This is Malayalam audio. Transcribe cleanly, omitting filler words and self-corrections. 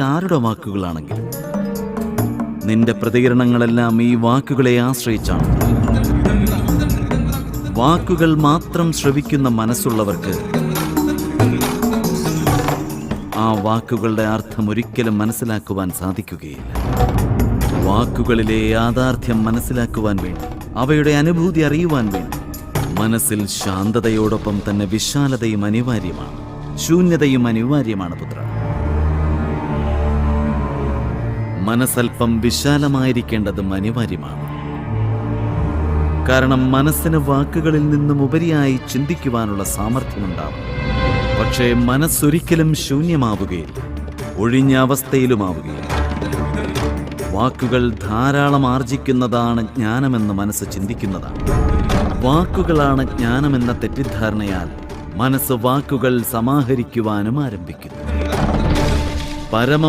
മറ്റാരുടെ വാക്കുകളാണെങ്കിലും നിന്റെ പ്രതികരണങ്ങളെല്ലാം ഈ വാക്കുകളെ ആശ്രയിച്ചാണ്. വാക്കുകൾ മാത്രം ശ്രവിക്കുന്ന മനസ്സുള്ളവർക്ക് ആ വാക്കുകളുടെ അർത്ഥം ഒരിക്കലും മനസ്സിലാക്കുവാൻ സാധിക്കുകയില്ല. വാക്കുകളിലെ യാഥാർത്ഥ്യം മനസ്സിലാക്കുവാൻ വേണ്ടി, അവയുടെ അനുഭൂതി അറിയുവാൻ വേണ്ടി മനസ്സിൽ ശാന്തതയോടൊപ്പം തന്നെ വിശാലതയും അനിവാര്യമാണ്, ശൂന്യതയും അനിവാര്യമാണ് പുത്ര. മനസ്സൽപ്പം വിശാലമായിരിക്കേണ്ടതും അനിവാര്യമാണ്. കാരണം മനസ്സിന് വാക്കുകളിൽ നിന്നും ഉപരിയായി ചിന്തിക്കുവാനുള്ള സാമർഥ്യമുണ്ടാവും. പക്ഷേ മനസ്സൊരിക്കലും ശൂന്യമാവുകയില്ല, ഒഴിഞ്ഞ അവസ്ഥയിലുമാവുകയില്ല. വാക്കുകൾ ധാരാളം ആർജിക്കുന്നതാണ് ജ്ഞാനമെന്ന് മനസ്സ് ചിന്തിക്കുന്നതാണ്. വാക്കുകളാണ് ജ്ഞാനമെന്ന തെറ്റിദ്ധാരണയാൽ മനസ്സ് വാക്കുകൾ സമാഹരിക്കുവാനും ആരംഭിക്കുന്നു. പരമ